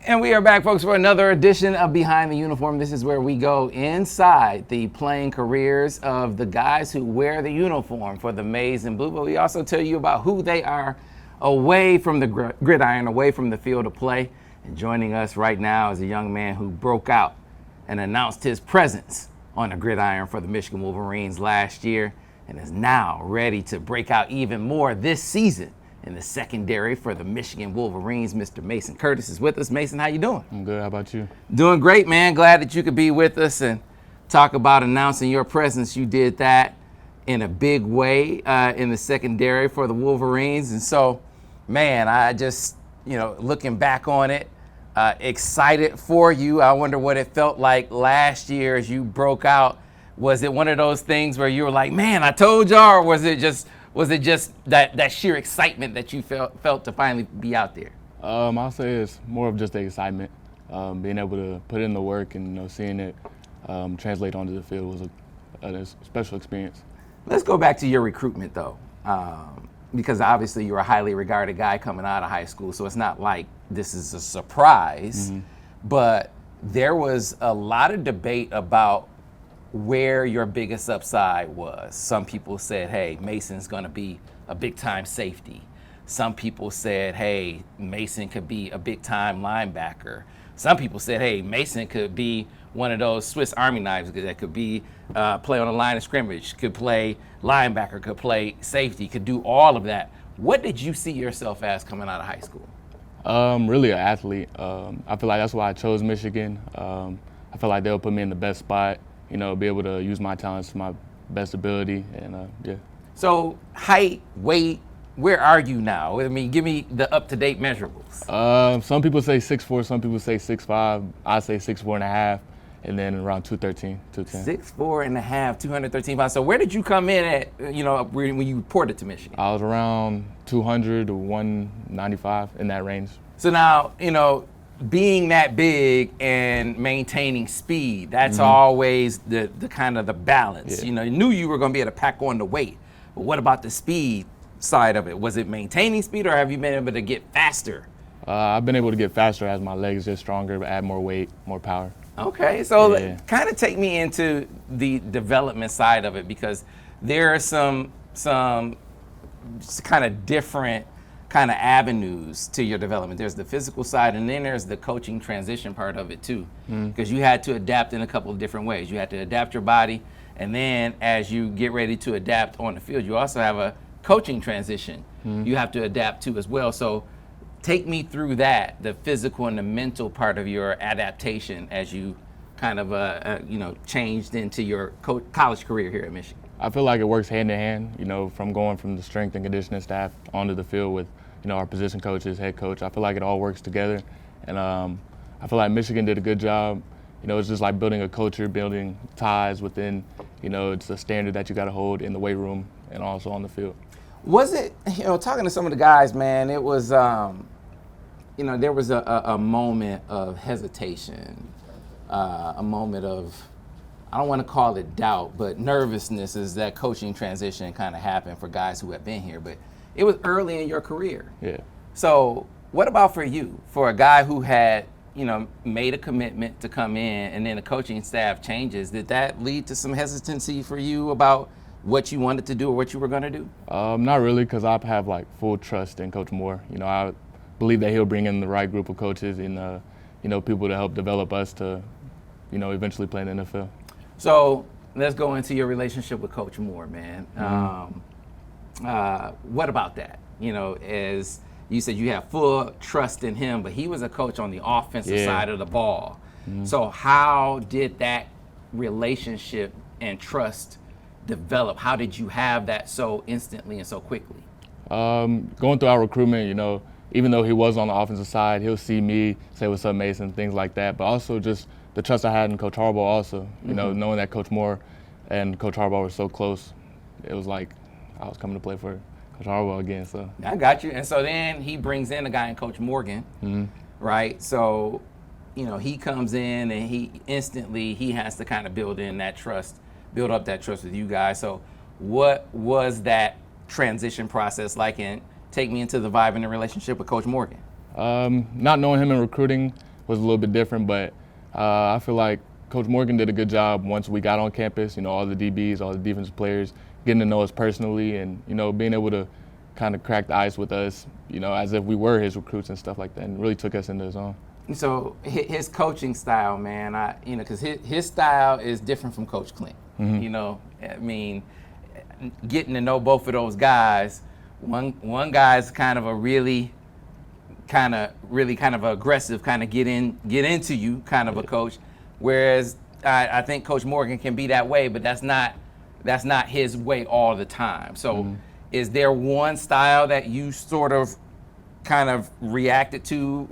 And we are back, folks, for another edition of Behind the Uniform. This is where we go inside the playing careers of the guys who wear the uniform for the Maize and Blue, but we also tell you about who they are away from the gridiron, away from the field of play. And joining us right now is a young man who broke out and announced his presence on the gridiron for the Michigan Wolverines last year and is now ready to break out even more this season in the secondary for the Michigan Wolverines. Mr. Mason Curtis is with us. Mason, how you doing? I'm good. How about you? Doing great, man. Glad that you could be with us and talk about announcing your presence. You did that in a big way in the secondary for the Wolverines. And so, man, I just, looking back on it, excited for you. I wonder what it felt like last year as you broke out. Was it one of those things where you were like, man, I told y'all, or was it just that sheer excitement that you felt to finally be out there? I'll say it's more of just the excitement. Being able to put in the work and seeing it translate onto the field was a special experience. Let's go back to your recruitment, though, because obviously you're a highly regarded guy coming out of high school, so it's not like this is a surprise. Mm-hmm. But there was a lot of debate about where your biggest upside was. Some people said, hey, Mason's going to be a big-time safety. Some people said, hey, Mason could be a big-time linebacker. Some people said, hey, Mason could be one of those Swiss Army knives that could be play on the line of scrimmage, could play linebacker, could play safety, could do all of that. What did you see yourself as coming out of high school? Really an athlete. I feel like that's why I chose Michigan. I feel like they'll put me in the best spot, be able to use my talents to my best ability, and yeah. So height, weight, where are you now? I mean, give me the up-to-date measurables. Some people say 6'4", some people say 6'5". I say 6'4.5", and then around 213, 210. 6'4.5", 213 pounds. So where did you come in at, when you reported to Michigan? I was around 200 to 195, in that range. So now, being that big and maintaining speed, that's always the kind of the balance. Yeah. You knew you were going to be able to pack on the weight, but what about the speed side of it? Was it maintaining speed, or have you been able to get faster? I've been able to get faster as my legs get stronger, add more weight, more power. Okay, so kind of take me into the development side of it, because there are some kind of different kind of avenues to your development. There's the physical side, and then there's the coaching transition part of it too, because you had to adapt in a couple of different ways. You had to adapt your body, and then as you get ready to adapt on the field, you also have a coaching transition you have to adapt to as well. So take me through that, the physical and the mental part of your adaptation as you kind of changed into your college career here at Michigan. I feel like it works hand in hand, from going from the strength and conditioning staff onto the field with our position coaches, head coach. I feel like it all works together, and I feel like Michigan did a good job. It's just like building a culture, building ties within, it's a standard that you got to hold in the weight room and also on the field. Was it, talking to some of the guys, man, it was, there was a moment of hesitation, a moment of, I don't want to call it doubt, but nervousness as that coaching transition kind of happened for guys who have been here. But it was early in your career. Yeah. So what about for you, for a guy who had, made a commitment to come in and then the coaching staff changes? Did that lead to some hesitancy for you about what you wanted to do or what you were going to do? Not really, because I have full trust in Coach Moore. I believe that he'll bring in the right group of coaches and people to help develop us to eventually play in the NFL. So let's go into your relationship with Coach Moore, man. What about that? As you said, you have full trust in him, but he was a coach on the offensive side of the ball. So how did that relationship and trust develop? How did you have that so instantly and so quickly? Going through our recruitment, even though he was on the offensive side, he'll see me, say what's up, Mason, things like that. But also just the trust I had in Coach Harbaugh also, knowing that Coach Moore and Coach Harbaugh were so close, it was like I was coming to play for Coach Harbaugh again. So I got you. And so then he brings in a guy in Coach Morgan, right? So, he comes in and he has to kind of build up that trust with you guys. So what was that transition process like, and take me into the vibe and the relationship with Coach Morgan? Not knowing him in recruiting, was a little bit different, but I feel like Coach Morgan did a good job once we got on campus, all the DBs, all the defensive players, getting to know us personally and, being able to kind of crack the ice with us, as if we were his recruits and stuff like that, and really took us into his own. So his coaching style, man, because his style is different from Coach Clint. I mean, getting to know both of those guys, one guy's kind of a really kind of aggressive, kind of get into you kind of a coach, whereas I think Coach Morgan can be that way, but that's not his way all the time. So is there one style that you sort of kind of reacted to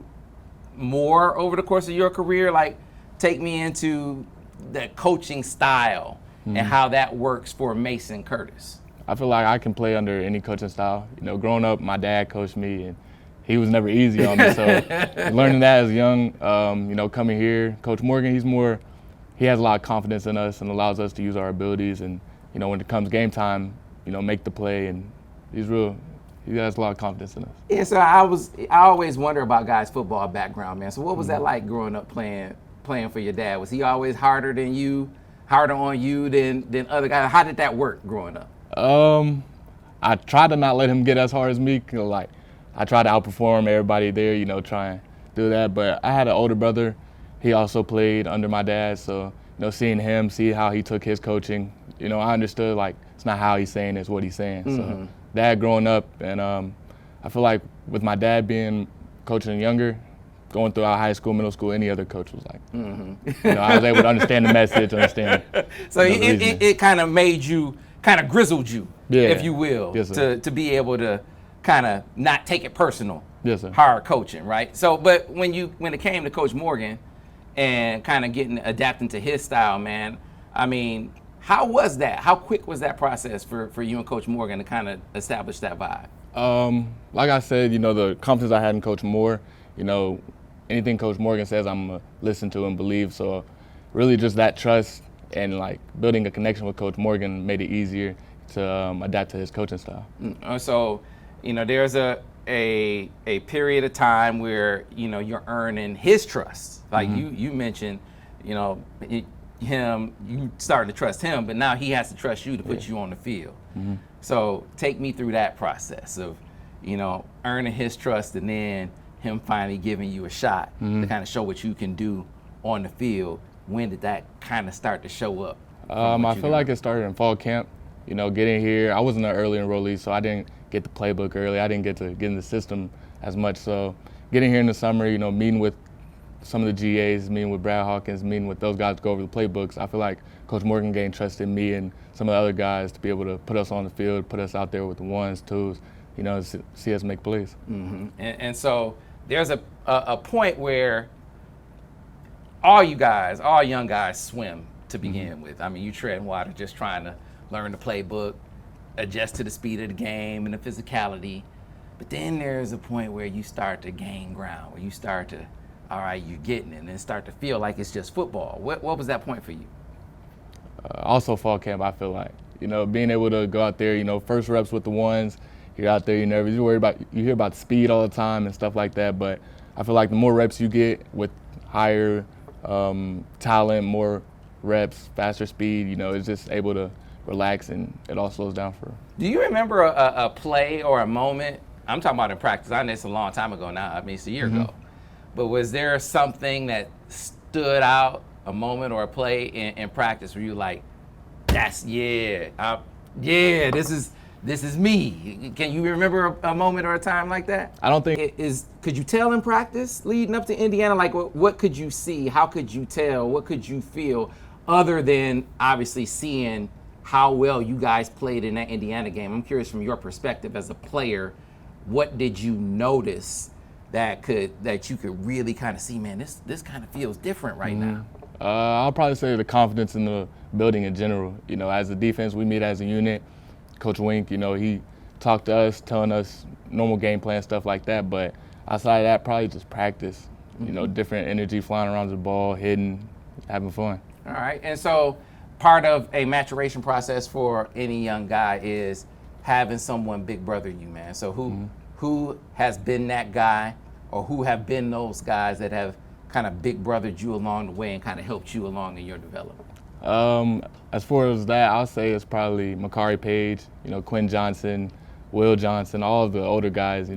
more over the course of your career? Like, take me into the coaching style and how that works for Mason Curtis. I feel like I can play under any coaching style. Growing up, my dad coached me, and he was never easy on me. So learning that as young, coming here, Coach Morgan, he has a lot of confidence in us and allows us to use our abilities. And, when it comes game time, make the play. And he has a lot of confidence in us. Yeah, so I always wonder about guys' football background, man. So what was that like growing up playing for your dad? Was he always harder on you than other guys? How did that work growing up? I tried to not let him get as hard as me. I tried to outperform everybody there, try and do that. But I had an older brother. He also played under my dad. So, seeing him, see how he took his coaching, I understood, it's not how he's saying, it's what he's saying. So dad growing up, and I feel like with my dad being coaching younger, going throughout high school, middle school, any other coach was like, I was able to understand the message, understand. So it kind of made you, kind of grizzled you, if you will, yes, to be able to kind of not take it personal. Yes, sir. Hard coaching, right? So, but when it came to Coach Morgan and kind of adapting to his style, man, I mean, how was that? How quick was that process for you and Coach Morgan to kind of establish that vibe? Like I said, the confidence I had in Coach Moore, anything Coach Morgan says, I'm going to listen to and believe. So really just that trust and building a connection with Coach Morgan made it easier to adapt to his coaching style. So, there's a period of time where, you're earning his trust. Like you mentioned, you started to trust him, but now he has to trust you to put you on the field. So take me through that process of, earning his trust and then him finally giving you a shot to kind of show what you can do on the field. When did that kind of start to show up? I feel like it started in fall camp. Getting here, I wasn't an early enrollee, so I didn't get the playbook early. I didn't get to get in the system as much. So getting here in the summer, meeting with some of the GAs, meeting with Brad Hawkins, meeting with those guys to go over the playbooks, I feel like Coach Morgan gained trust in me and some of the other guys to be able to put us on the field, put us out there with the ones, twos, see us make plays. And so there's a point where all young guys swim to begin with. I mean, you tread water just trying to learn the playbook, adjust to the speed of the game and the physicality. But then there's a point where you start to gain ground, where you start to, all right, you're getting it, and then start to feel like it's just football. What was that point for you? Also fall camp, I feel like. Being able to go out there, first reps with the ones, you're out there, you're nervous, you hear about speed all the time and stuff like that, but I feel like the more reps you get with higher talent, more reps, faster speed, it's just able to relax and it all slows down for. Do you remember a play or a moment? I'm talking about in practice. I know it's a long time ago now. I mean, it's a year ago. But was there something that stood out, a moment or a play in practice where you like, this is me? Can you remember a moment or a time like that? I don't think could you tell in practice leading up to Indiana? Like, what could you see? How could you tell? What could you feel other than obviously seeing how well you guys played in that Indiana game? I'm curious from your perspective as a player, what did you notice that you could really kind of see, man, this kind of feels different right now? I'll probably say the confidence in the building in general. As a defense, we meet as a unit. Coach Wink, he talked to us, telling us normal game plan, stuff like that. But outside of that, probably just practice. Different energy, flying around the ball, hitting, having fun. All right, and so part of a maturation process for any young guy is having someone big brother you, man. So who has been that guy, or who have been those guys that have kind of big brothered you along the way and kind of helped you along in your development? As far as that, I'll say it's probably Makari Page, Quinn Johnson, Will Johnson, all of the older guys,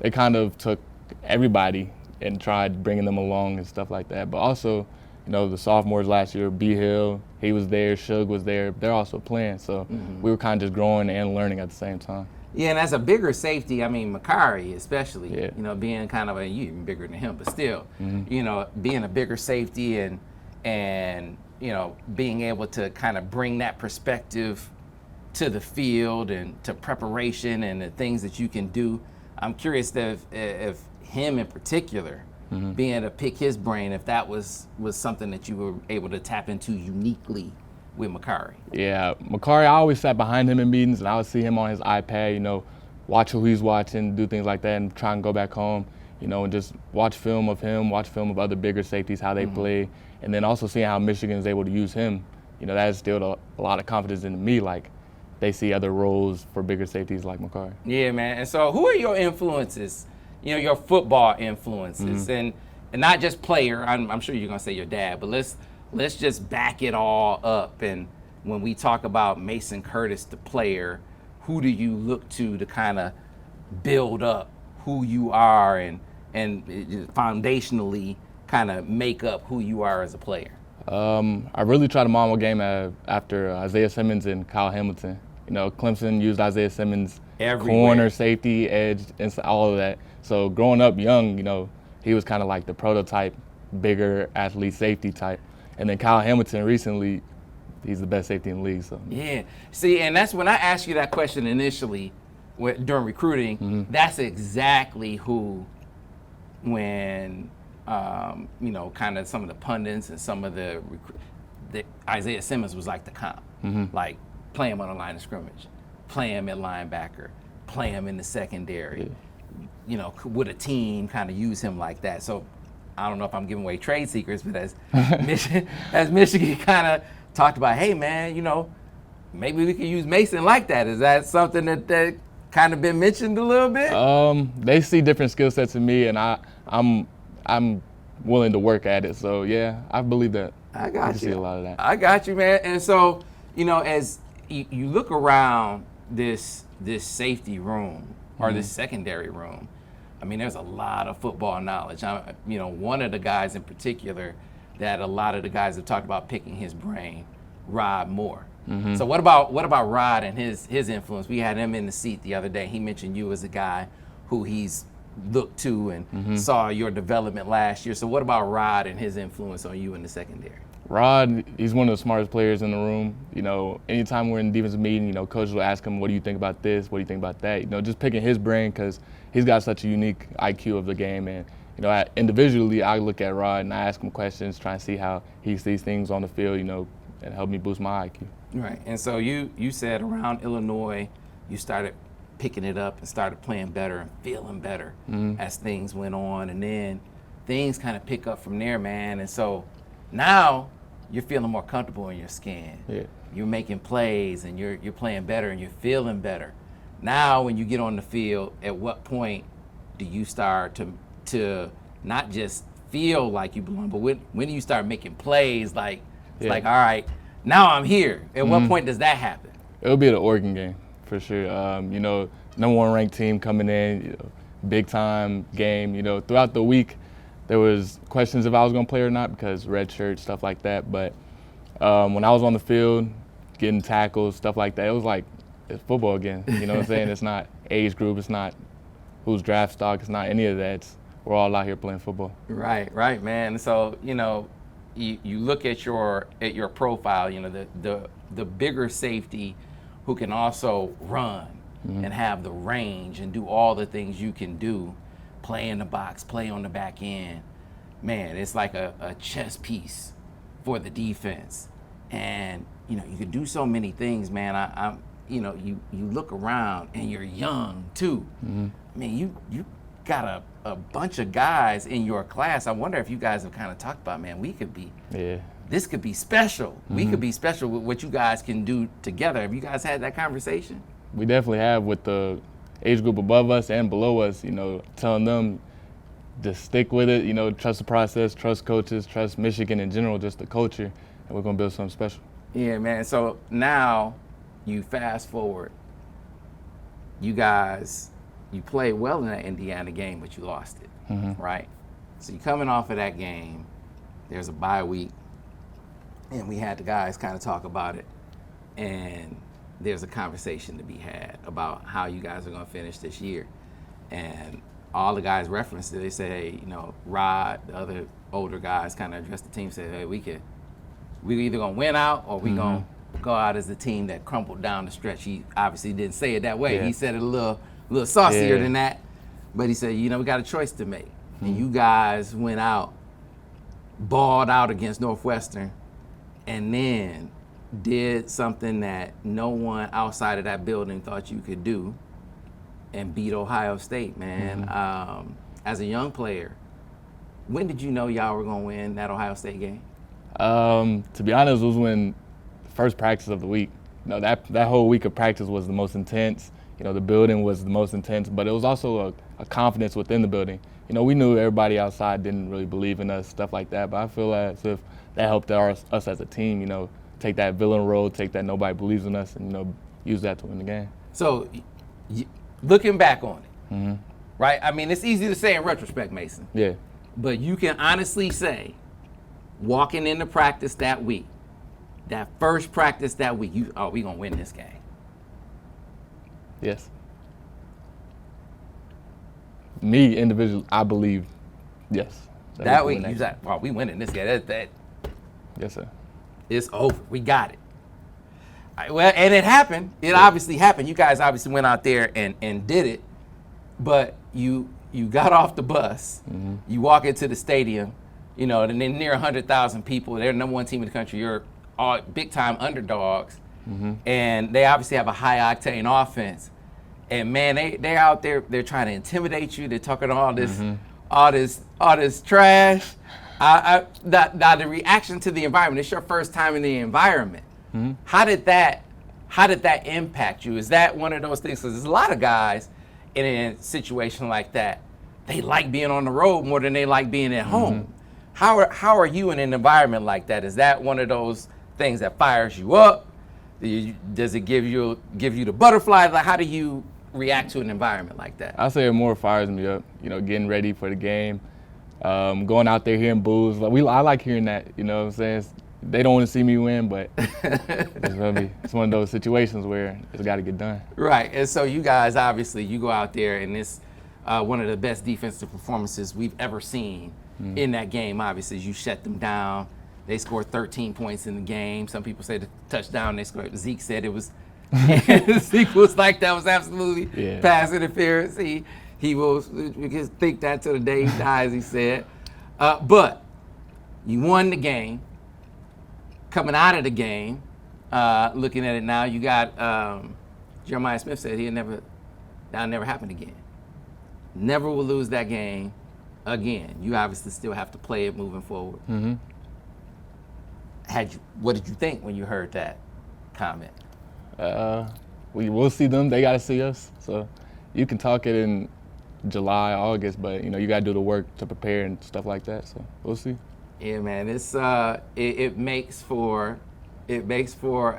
they kind of took everybody and tried bringing them along and stuff like that. But also, the sophomores last year, B. Hill, he was there, Shug was there, they're also playing. So we were kind of just growing and learning at the same time. Yeah, and as a bigger safety, I mean, Makari especially, Yeah. Being kind of you even bigger than him, but still, being a bigger safety and being able to kind of bring that perspective to the field and to preparation and the things that you can do. I'm curious if him in particular, being able to pick his brain, if that was something that you were able to tap into uniquely with Makari. Yeah, Makari, I always sat behind him in meetings, and I would see him on his iPad, watch who he's watching, do things like that, and try and go back home, and just watch film of him, watch film of other bigger safeties, how they play, and then also seeing how Michigan is able to use him. That instilled a lot of confidence in me, like they see other roles for bigger safeties like Makari. Yeah, man. And so who are your influences, your football influences, and not just player, I'm sure you're going to say your dad, but let's just back it all up. And when we talk about Mason Curtis, the player, who do you look to kind of build up who you are and foundationally kind of make up who you are as a player? I really try to model a game after Isaiah Simmons and Kyle Hamilton. Clemson used Isaiah Simmons Everywhere. Corner, safety, edge, and all of that. So growing up young, he was kind of like the prototype, bigger athlete, safety type. And then Kyle Hamilton recently, he's the best safety in the league. So yeah, see, and that's when I asked you that question initially during recruiting. That's exactly who, when kind of some of the pundits and some of the Isaiah Simmons was like the comp, like play him on the line of scrimmage, play him at linebacker, play him in the secondary. Would a team kind of use him like that? So I don't know if I'm giving away trade secrets, but as Michigan kind of talked about, hey man, maybe we could use Mason like that. Is that something that kind of been mentioned a little bit? They see different skill sets in me, and I'm willing to work at it. So yeah, I believe that. I got you. See a lot of that. I got you, man. And so, as you look around this safety room or this secondary room, I mean, there's a lot of football knowledge. One of the guys in particular that a lot of the guys have talked about picking his brain, Rod Moore. So what about Rod and his influence? We had him in the seat the other day. He mentioned you as a guy who he's looked to and saw your development last year. So what about Rod and his influence on you in the secondary? Rod, he's one of the smartest players in the room. Anytime we're in defensive meeting, coach will ask him, what do you think about this? What do you think about that? Just picking his brain because he's got such a unique IQ of the game. And, individually, I look at Rod and I ask him questions, trying to see how he sees things on the field, and help me boost my IQ. Right. And so you said around Illinois, you started picking it up and started playing better and feeling better as things went on. And then things kind of pick up from there, man. And so now you're feeling more comfortable in your skin. Yeah. You're making plays and you're playing better and you're feeling better. Now when you get on the field, at what point do you start to not just feel like you belong, but when do you start making plays like it's like, all right, now I'm here? At what point does that happen? It'll be the Oregon game for sure. Number one ranked team coming in, big time game. Throughout the week, there was questions if I was going to play or not because red shirt, stuff like that. But when I was on the field, getting tackles, stuff like that, it was like it's football again. You know what I'm saying? It's not age group. It's not who's draft stock. It's not any of that. We're all out here playing football. Right, man. So you look at your profile. The bigger safety who can also run and have the range and do all the things you can do. Play in the box, play on the back end. Man, it's like a chess piece for the defense. And, you can do so many things, man. You look around and you're young too. I mean, you got a bunch of guys in your class. I wonder if you guys have kind of talked about, man, this could be special. We could be special with what you guys can do together. Have you guys had that conversation? We definitely have with the age group above us and below us, telling them just stick with it, trust the process, trust coaches, trust Michigan in general, just the culture, and we're going to build something special. Yeah, man. So now you fast forward. You guys, you played well in that Indiana game, but you lost it, right? So you're coming off of that game. There's a bye week, and we had the guys kind of talk about it, and there's a conversation to be had about how you guys are going to finish this year. And all the guys referenced it. They say, hey, Rod, the other older guys kind of addressed the team, said, hey, we're either going to win out or we're going to go out as the team that crumpled down the stretch. He obviously didn't say it that way. Yeah. He said it a little saucier than that. But he said, we got a choice to make. And you guys went out, balled out against Northwestern, and then did something that no one outside of that building thought you could do and beat Ohio State, man. As a young player, when did you know y'all were going to win that Ohio State game? To be honest, it was when first practice of the week. That whole week of practice was the most intense. The building was the most intense, but it was also a confidence within the building. We knew everybody outside didn't really believe in us, stuff like that, but I feel as if that helped us as a team, take that villain role, take that nobody believes in us, and, use that to win the game. So, looking back on it, right? I mean, it's easy to say in retrospect, Mason. Yeah. But you can honestly say, walking into practice that week, that first practice that week, we going to win this game. Yes. Me, individually, I believe, yes. That week, you said, we winning this game. That. Yes, sir. It's over. We got it. Well, and it happened. It obviously happened. You guys obviously went out there and did it. But you got off the bus. You walk into the stadium, and then near 100,000 people. They're the number one team in the country. You're all big-time underdogs. And they obviously have a high-octane offense. And, man, they're out there. They're trying to intimidate you. They're talking all this trash. Now the reaction to the environment. It's your first time in the environment. How did that impact you? Is that one of those things? Because there's a lot of guys in a situation like that. They like being on the road more than they like being at home. How are you in an environment like that? Is that one of those things that fires you up? Does it give you the butterflies? Like, how do you react to an environment like that? I say it more fires me up. Getting ready for the game. Going out there hearing boos. I like hearing that, what I'm saying? They don't want to see me win, but it's one of those situations where it's got to get done. Right, and so you guys, obviously, you go out there, and it's one of the best defensive performances we've ever seen in that game. Obviously, you shut them down. They scored 13 points in the game. Some people say the touchdown they scored. Zeke said it was Zeke was like that was absolutely pass interference. He will think that to the day he dies, he said. But you won the game. Coming out of the game, looking at it now, you got Jeremiah Smith said that'll never happen again. Never will lose that game again. You obviously still have to play it moving forward. What did you think when you heard that comment? We will see them. They got to see us. So you can talk it in July, August, but you got to do the work to prepare and stuff like that. So we'll see. Yeah, man. It's it makes for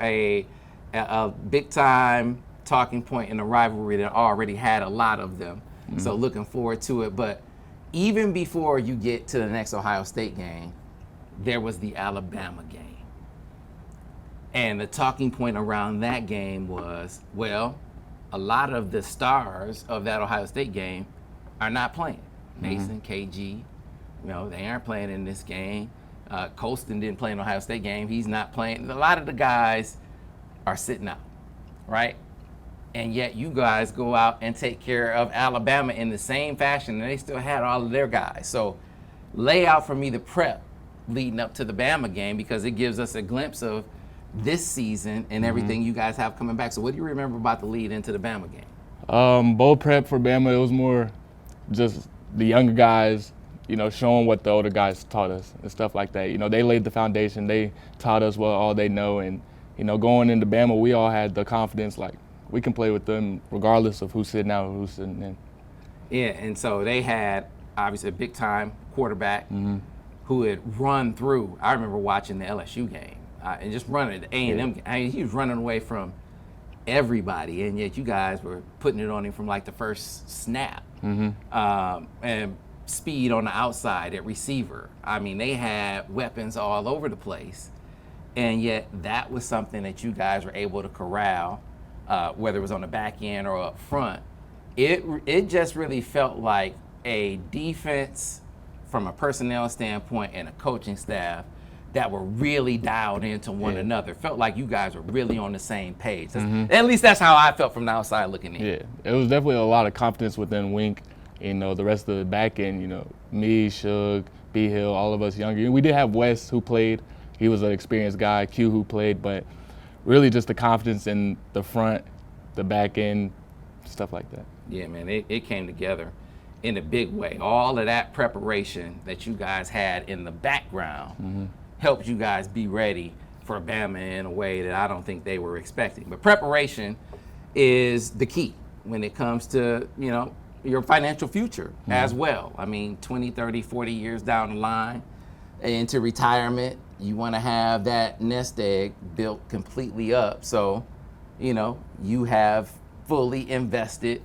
a big time talking point in a rivalry that already had a lot of them. So looking forward to it. But even before you get to the next Ohio State game, there was the Alabama game. And the talking point around that game was, well, a lot of the stars of that Ohio State game are not playing. Mason, KG, they aren't playing in this game. Colston didn't play in the Ohio State game. He's not playing. A lot of the guys are sitting out, right? And yet you guys go out and take care of Alabama in the same fashion, and they still had all of their guys. So lay out for me the prep leading up to the Bama game, because it gives us a glimpse of this season and everything you guys have coming back. So what do you remember about the lead into the Bama game? Bowl prep for Bama, it was more just the younger guys, showing what the older guys taught us and stuff like that. They laid the foundation. They taught us what all they know. And, going into Bama, we all had the confidence, like, we can play with them regardless of who's sitting out or who's sitting in. Yeah, and so they had obviously a big-time quarterback who had run through. I remember watching the LSU game and just running the A&M game. I mean, he was running away from everybody, and yet you guys were putting it on him from like the first snap. And speed on the outside at receiver. I mean, they had weapons all over the place, and yet that was something that you guys were able to corral, whether it was on the back end or up front. It just really felt like a defense from a personnel standpoint and a coaching staff that were really dialed into one another. Felt like you guys were really on the same page. At least that's how I felt from the outside looking in. Yeah, it was definitely a lot of confidence within Wink. You know, the rest of the back end, you know, me, Shug, B. Hill, all of us younger. We did have Wes who played. He was an experienced guy, Q who played, but really just the confidence in the front, the back end, stuff like that. Yeah, man, it came together in a big way. All of that preparation that you guys had in the background helped you guys be ready for Bama in a way that I don't think they were expecting. But preparation is the key when it comes to, you know, your financial future as well. I mean, 20, 30, 40 years down the line into retirement, you want to have that nest egg built completely up. So, you know, you have fully invested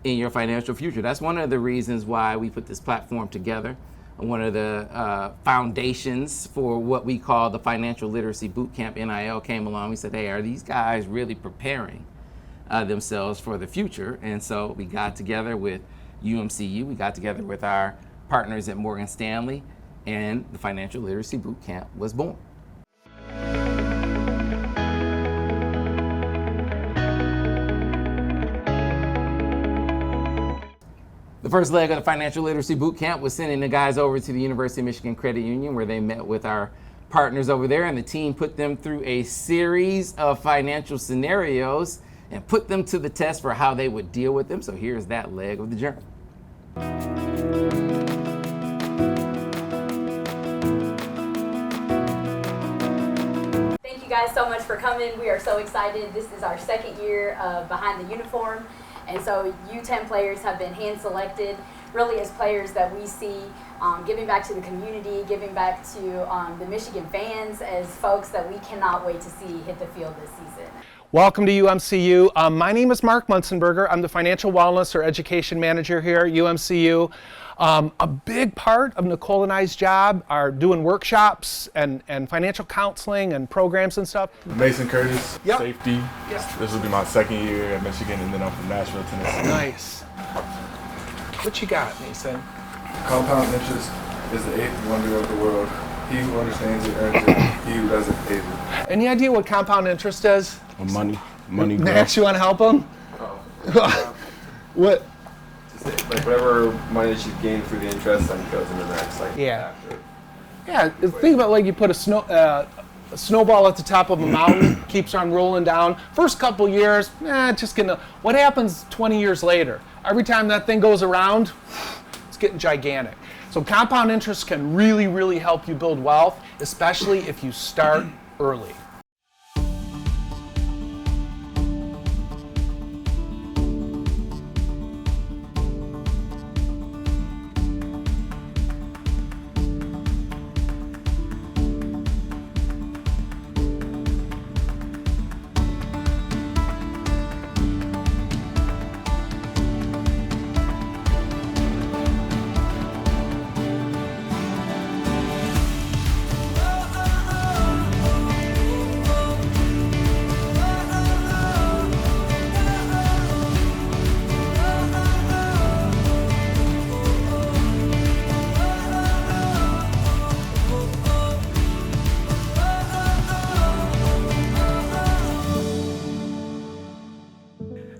in your financial future. That's one of the reasons why we put this platform together. One of the foundations for what we call the Financial Literacy Bootcamp NIL came along. We said, hey, are these guys really preparing themselves for the future? And so we got together with UMCU, we got together with our partners at Morgan Stanley, and the Financial Literacy Bootcamp was born. The first leg of the Financial Literacy Bootcamp was sending the guys over to the University of Michigan Credit Union, where they met with our partners over there, and the team put them through a series of financial scenarios and put them to the test for how they would deal with them. So here's that leg of the journey. Thank you guys so much for coming. We are so excited. This is our second year of Behind the Uniform. And so U10 players have been hand selected really as players that we see giving back to the community, giving back to the Michigan fans as folks that we cannot wait to see hit the field this season. Welcome to UMCU. My name is Mark Munzenberger. I'm the Financial Wellness or Education Manager here at UMCU. A big part of Nicole and I's job are doing workshops and financial counseling and programs and stuff. Mason Curtis, Yep. safety. Yep. This will be my second year at Michigan, and then I'm from Nashville, Tennessee. Nice. What you got, Mason? Compound interest is the eighth wonder of the world. He who understands it earns it. He who doesn't pays it. Any idea what compound interest is? Money growth. Max, you want to help him? What? Like whatever money that you gain through the interest then goes into the next Yeah. after. Yeah, think about like you put a snowball at the top of a mountain, keeps on rolling down. First couple years, just getting. What happens 20 years later? Every time that thing goes around, it's getting gigantic. So compound interest can really, really help you build wealth, especially if you start early.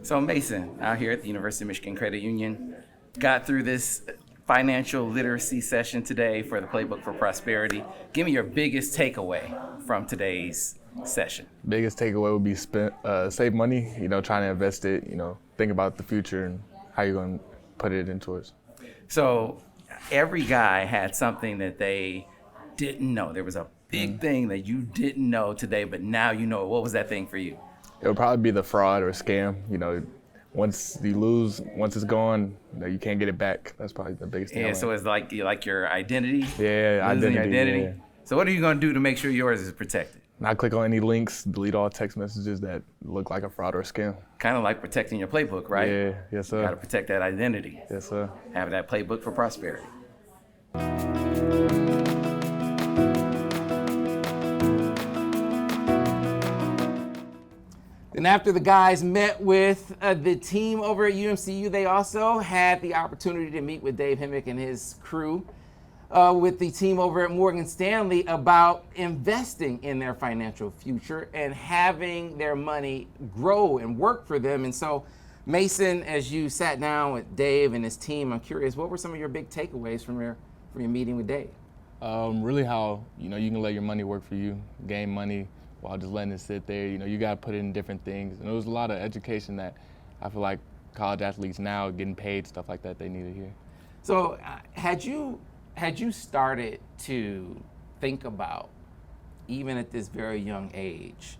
So Mason, out here at the University of Michigan Credit Union, got through this financial literacy session today for the Playbook for Prosperity. Give me your biggest takeaway from today's session. Biggest takeaway would be save money, you know, trying to invest it, you know, think about the future and how you're going to put it into it. So every guy had something that they didn't know. There was a big thing that you didn't know today, but now you know. What was that thing for you? It would probably be the fraud or scam. You know, once you lose, once it's gone, you can't get it back. That's probably the biggest thing. Yeah, so it's like your identity. Yeah, losing your identity. Yeah. So what are you gonna do to make sure yours is protected? Not click on any links, delete all text messages that look like a fraud or a scam. Kind of like protecting your playbook, right? Yeah, yes sir. You gotta protect that identity. Yes sir. Have that playbook for prosperity. Then after the guys met with the team over at UMCU, they also had the opportunity to meet with Dave Himich and his crew with the team over at Morgan Stanley about investing in their financial future and having their money grow and work for them. And so, Mason, as you sat down with Dave and his team, I'm curious, what were some of your big takeaways from your meeting with Dave? Really how, you can let your money work for you, gain money while just letting it sit there. You got to put it in different things. And there was a lot of education that I feel like college athletes now getting paid, stuff like that, they need to hear. So had you started to think about, even at this very young age,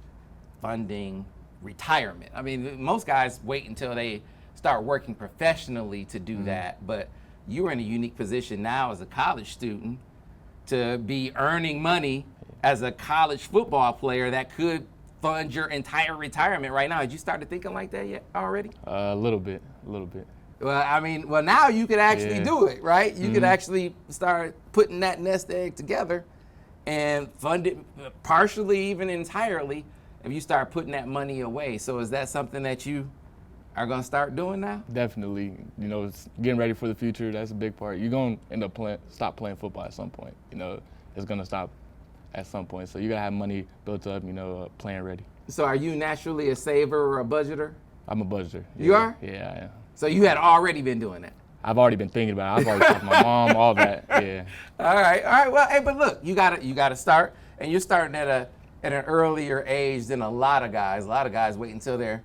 funding retirement? I mean, most guys wait until they start working professionally to do that, but you're in a unique position now as a college student to be earning money as a college football player that could fund your entire retirement right now. Had you started thinking like that yet already? A little bit. Well, now you could actually do it, right? You could actually start putting that nest egg together and fund it partially, even entirely, if you start putting that money away. So is that something that you are going to start doing now? Definitely. It's getting ready for the future. That's a big part. You're going to end up stop playing football at some point. It's going to stop at some point. So you got to have money built up, plan ready. So are you naturally a saver or a budgeter? I'm a budgeter. You are? Yeah, I am. So you had already been doing that? I've already been thinking about it. I've already talked to my mom, all that, yeah. All right. Well, hey, but look, you gotta start, and you're starting at an earlier age than a lot of guys. A lot of guys wait until they're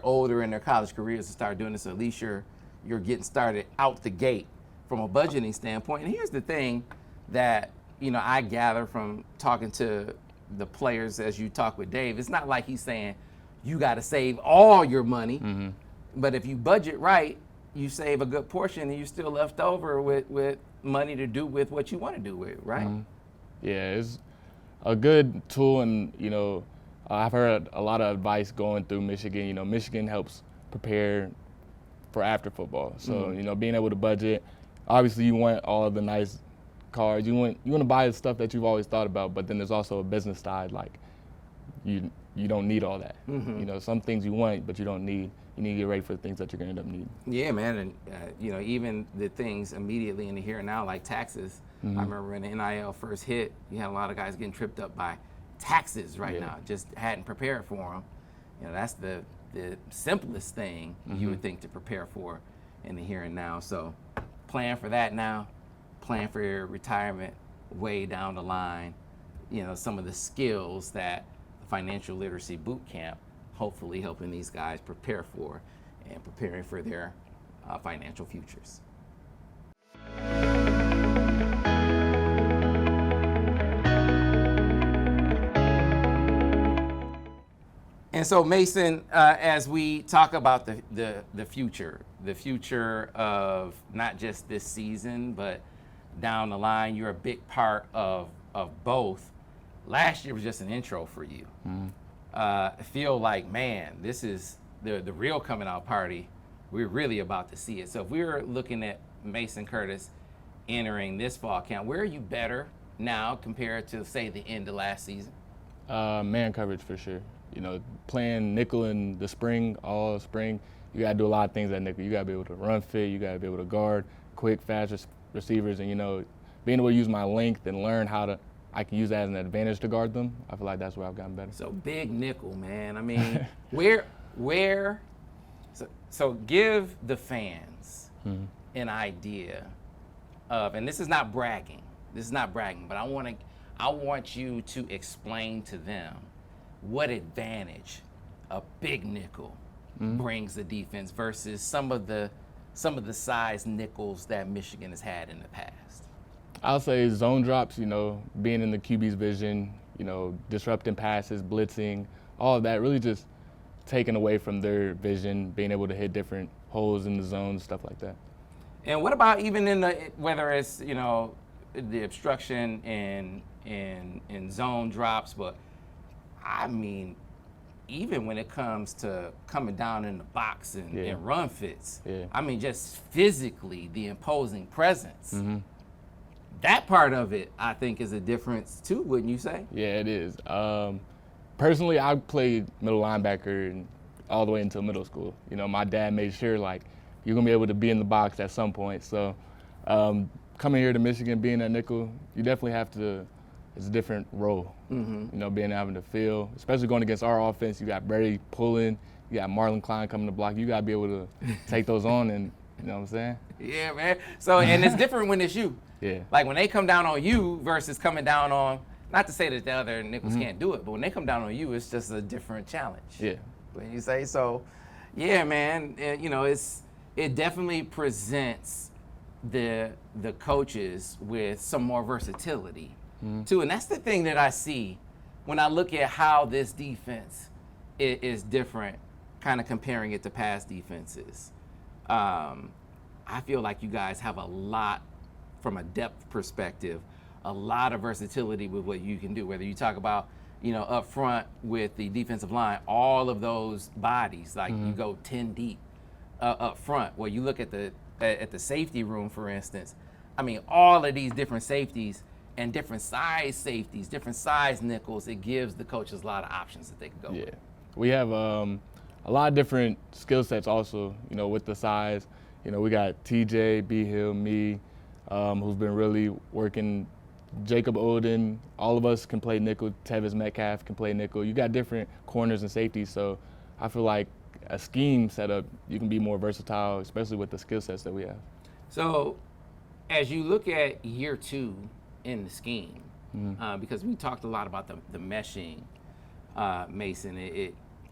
older in their college careers to start doing this. So at least you're getting started out the gate from a budgeting standpoint. And here's the thing that I gather from talking to the players as you talk with Dave. It's not like he's saying you got to save all your money, but if you budget right, you save a good portion, and you're still left over with money to do with what you want to do with, right? Yeah, it's a good tool, and I've heard a lot of advice going through Michigan. Michigan helps prepare for after football. So being able to budget, obviously you want all of the nice cars. You want to buy the stuff that you've always thought about, but then there's also a business side. Like you don't need all that. Some things you want, but you don't need. You need to get ready for the things that you're going to end up needing. Yeah, man, and even the things immediately in the here and now, like taxes. I remember when the NIL first hit, you had a lot of guys getting tripped up by taxes now. Just hadn't prepared for them. That's the simplest thing you would think to prepare for in the here and now. So plan for that now. Plan for your retirement way down the line. Some of the skills that the Financial Literacy Bootcamp hopefully helping these guys prepare for and preparing for their financial futures. And so, Mason, as we talk about the future of not just this season, but down the line, you're a big part of both. Last year was just an intro for you. I feel like, man, this is the real coming out party. We're really about to see it. So if we were looking at Mason Curtis entering this fall camp, where are you better now compared to, say, the end of last season? Man coverage for sure. Playing nickel in the spring, all spring, you got to do a lot of things at nickel. You got to be able to run fit. You got to be able to guard quick, fast receivers, and being able to use my length and learn how I can use that as an advantage to guard them. I feel like that's where I've gotten better. So big nickel, man. I mean, so give the fans an idea of, and this is not bragging, but I want you to explain to them what advantage a big nickel brings the defense versus some of the size nickels that Michigan has had in the past. I'll say zone drops, being in the QB's vision, disrupting passes, blitzing, all of that, really just taken away from their vision, being able to hit different holes in the zone, stuff like that. And what about even in the, whether it's, you know, the obstruction in zone drops, but I mean, even when it comes to coming down in the box and run fits, I mean, just physically the imposing presence. That part of it, I think, is a difference too, wouldn't you say? Yeah, it is. Personally, I played middle linebacker and all the way until middle school. You know, my dad made sure, like, you're going to be able to be in the box at some point. So coming here to Michigan, being at nickel, you definitely have to, it's a different role. You know, having to feel, especially going against our offense, you got Brady pulling, you got Marlon Klein coming to block. You got to be able to take those on and, you know what I'm saying? Yeah, man. So, and it's different when it's you. Yeah. Like when they come down on you versus coming down on, not to say that the other nickels can't do it, but when they come down on you, it's just a different challenge. Yeah. When you say so, yeah, man. You know, it definitely presents the coaches with some more versatility too, and that's the thing that I see when I look at how this defense is different, kind of comparing it to past defenses. I feel like you guys have a lot, from a depth perspective, a lot of versatility with what you can do. Whether you talk about, you know, up front with the defensive line, all of those bodies, like you go 10 deep up front. Where you look at the safety room, for instance, I mean, all of these different safeties and different size safeties, different size nickels, it gives the coaches a lot of options that they can go with. We have a lot of different skill sets also, you know, with the size. You know, we got TJ, B Hill, me, who's been really working. Jacob Oden, all of us can play nickel. Tevis Metcalf can play nickel. You got different corners and safeties, so I feel like a scheme setup, you can be more versatile, especially with the skill sets that we have. So as you look at year 2 in the scheme, because we talked a lot about the meshing, Mason,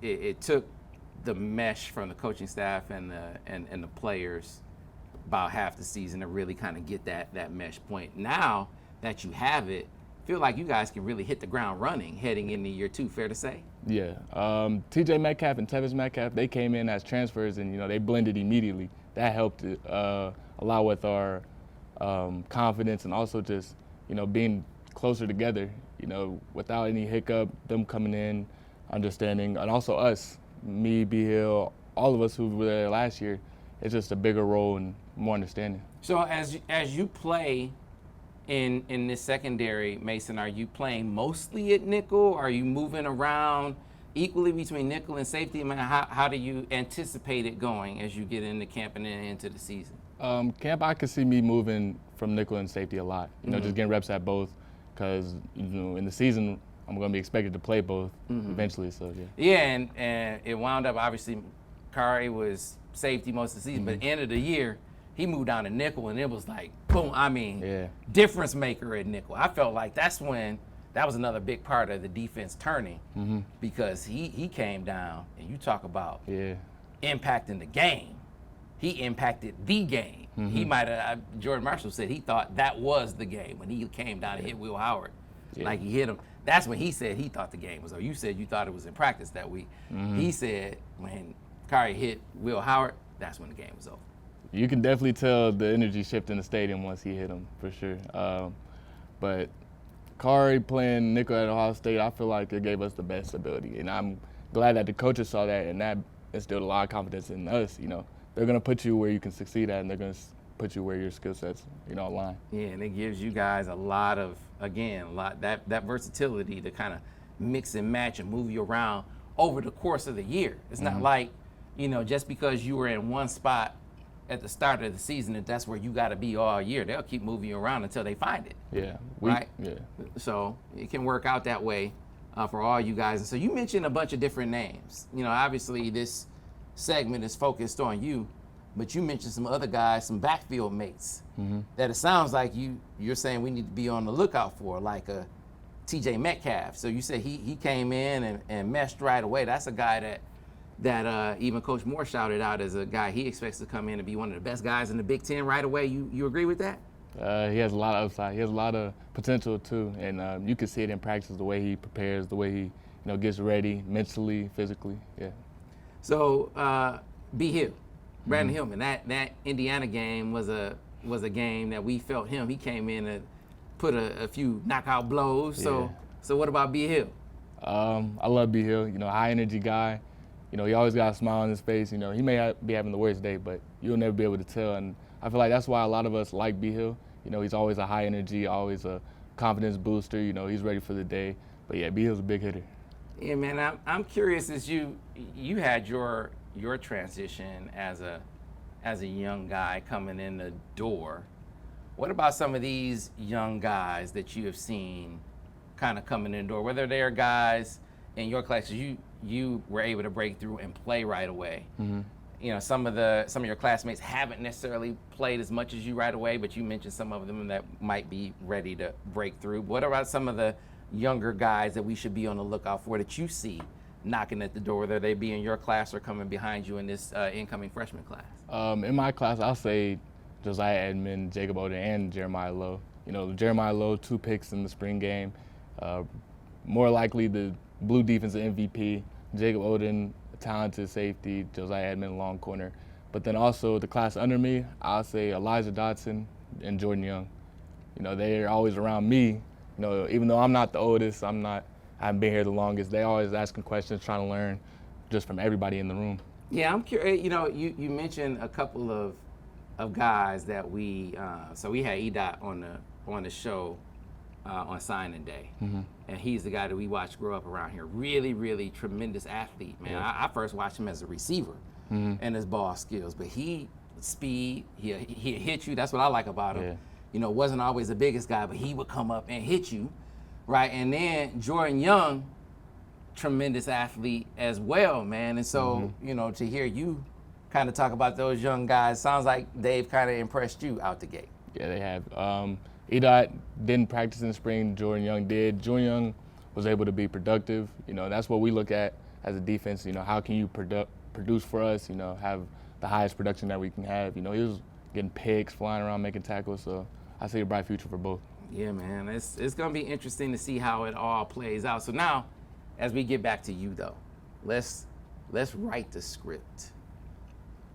it took the mesh from the coaching staff and the players about half the season to really kind of get that mesh point. Now that you have it, feel like you guys can really hit the ground running heading into year 2, fair to say? Yeah. TJ Metcalf and Tevis Metcalf, they came in as transfers and, you know, they blended immediately. That helped a lot with our confidence and also just, you know, being closer together, you know, without any hiccup, them coming in, understanding, and also us, me, B Hill, all of us who were there last year, it's just a bigger role and more understanding. So as you play in this secondary, Mason, are you playing mostly at nickel? Are you moving around equally between nickel and safety? I mean, how do you anticipate it going as you get into camp and then into the season? Camp, I could see me moving from nickel and safety a lot. You know, just getting reps at both, because, you know, in the season I'm going to be expected to play both eventually. So yeah. Yeah, and it wound up, obviously, Kari was safety most of the season, but at the end of the year, he moved down to nickel, and it was like, boom, I mean, difference maker at nickel. I felt like that was another big part of the defense turning, because he came down, and you talk about impacting the game. He impacted the game. He might have, Jordan Marshall said he thought that was the game when he came down and hit Will Howard. Like he hit him. That's when he said he thought the game was over. You said you thought it was in practice that week. He said when Kari hit Will Howard, that's when the game was over. You can definitely tell the energy shift in the stadium once he hit him, for sure. But Kari playing nickel at Ohio State, I feel like it gave us the best ability. And I'm glad that the coaches saw that, and that instilled a lot of confidence in us. You know, they're going to put you where you can succeed at, and they're going to put you where your skill sets, you know, align. Yeah, and it gives you guys a lot of, again, that versatility to kind of mix and match and move you around over the course of the year. It's not like, you know, just because you were in one spot at the start of the season, that that's where you got to be all year. They'll keep moving you around until they find it. Yeah. Right? Yeah. So it can work out that way for all you guys. And so you mentioned a bunch of different names. You know, obviously this segment is focused on you, but you mentioned some other guys, some backfield mates that it sounds like you're saying we need to be on the lookout for, like a TJ Metcalf. So you said he came in and meshed right away. That's a guy that even Coach Moore shouted out as a guy he expects to come in and be one of the best guys in the Big Ten right away. You agree with that? He has a lot of upside. He has a lot of potential too, and you can see it in practice, the way he prepares, the way he gets ready mentally, physically. Yeah. So B. Hill, Brandon Hillman, that Indiana game was a game that we felt him. He came in and put a few knockout blows. Yeah. So what about B. Hill? I love B. Hill, high energy guy. He always got a smile on his face. He may be having the worst day, but you'll never be able to tell. And I feel like that's why a lot of us like B. Hill. He's always a high energy, always a confidence booster. He's ready for the day. But yeah, B. Hill's a big hitter. Yeah, man. I'm curious, as you had your transition as a young guy coming in the door. What about some of these young guys that you have seen kind of coming in the door? Whether they're guys in your class, you were able to break through and play right away. Some of your classmates haven't necessarily played as much as you right away, but you mentioned some of them that might be ready to break through. What about some of the younger guys that we should be on the lookout for that you see knocking at the door, whether they be in your class or coming behind you in this incoming freshman class? In my class, I'll say Josiah Edmond, Jacob Oden, and Jeremiah Lowe. Jeremiah Lowe, 2 picks in the spring game. More likely the blue defensive MVP. Jacob Oden, a talented safety. Josiah Edmond, long corner. But then also the class under me, I'll say Elijah Dotson and Jordan Young. They're always around me. Even though I'm not the oldest, I haven't been here the longest, they always asking questions, trying to learn just from everybody in the room. Yeah, I'm curious. You mentioned a couple of guys that we so we had EDOT on the show on signing day, and he's the guy that we watched grow up around here. Really, really tremendous athlete, man. Yeah. I first watched him as a receiver and his ball skills, but he hit you. That's what I like about him. Yeah. Wasn't always the biggest guy, but he would come up and hit you, right? And then Jordan Young, tremendous athlete as well, man. And so, to hear you kind of talk about those young guys, sounds like they've kind of impressed you out the gate. Yeah, they have. EDOT didn't practice in the spring. Jordan Young did. Jordan Young was able to be productive. That's what we look at as a defense. How can you produce for us? Have the highest production that we can have. He was getting picks, flying around, making tackles. So I see a bright future for both. Yeah, man. It's going to be interesting to see how it all plays out. So now, as we get back to you, though, let's write the script.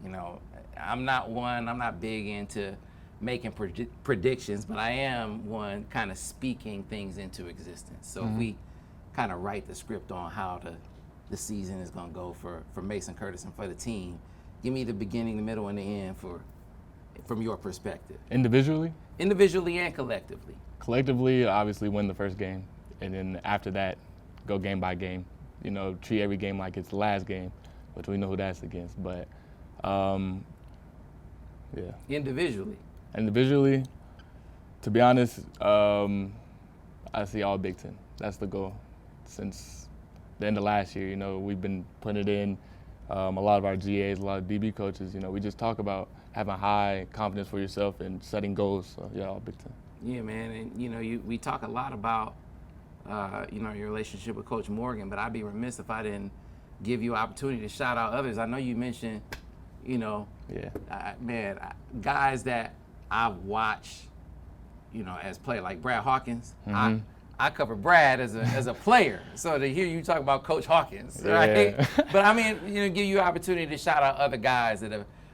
I'm not big into making predictions, but I am one kind of speaking things into existence. So if we kind of write the script on how the season is going to go for Mason Curtis and for the team, give me the beginning, the middle, and the end from your perspective. Individually? Individually and collectively. Collectively, obviously win the first game, and then after that, go game by game. Treat every game like it's the last game, which we know who that's against. But yeah. Individually, to be honest, I see all Big Ten. That's the goal. Since the end of last year, we've been putting it in. A lot of our GAs, a lot of DB coaches, we just talk about having high confidence for yourself and setting goals. So yeah, all Big Ten. Yeah, man, and we talk a lot about your relationship with Coach Morgan, but I'd be remiss if I didn't give you an opportunity to shout out others. I know you mentioned, guys that I've watched, as play like Brad Hawkins. I cover Brad as a player, so to hear you talk about Coach Hawkins, right? Yeah. But I mean, give you an opportunity to shout out other guys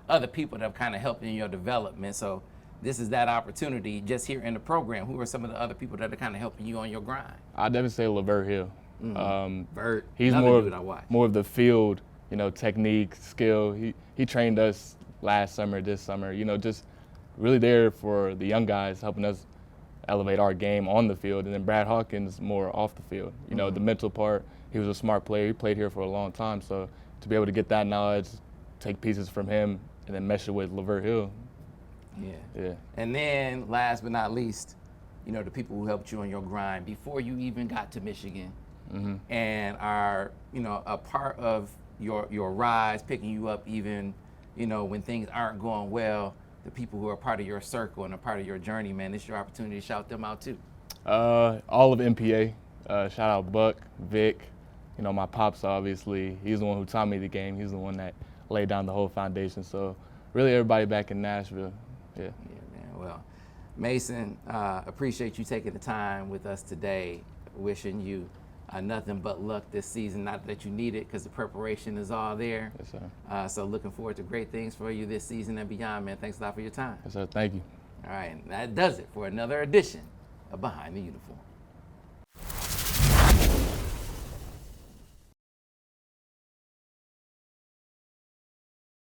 other people that have kind of helped in your development. So this is that opportunity just here in the program. Who are some of the other people that are kind of helping you on your grind? I'd definitely say LeVert Hill. Bert, he's more of the field, technique, skill. He trained us last summer, this summer, just really there for the young guys, helping us elevate our game on the field. And then Brad Hawkins more off the field. The mental part, he was a smart player. He played here for a long time. So to be able to get that knowledge, take pieces from him, and then mesh it with LeVert Hill. Yeah. And then last but not least, the people who helped you on your grind before you even got to Michigan and are, a part of your rise, picking you up even, when things aren't going well. The people who are part of your circle and a part of your journey, man, it's your opportunity to shout them out too. All of MPA. Shout out Buck, Vic, my pops, obviously. He's the one who taught me the game. He's the one that laid down the whole foundation. So really everybody back in Nashville. Yeah, man. Well, Mason, appreciate you taking the time with us today. Wishing you Nothing but luck this season. Not that you need it because the preparation is all there. Yes, sir. So looking forward to great things for you this season and beyond, man. Thanks a lot for your time. Yes, sir. Thank you. All right, and that does it for another edition of Behind the Uniform.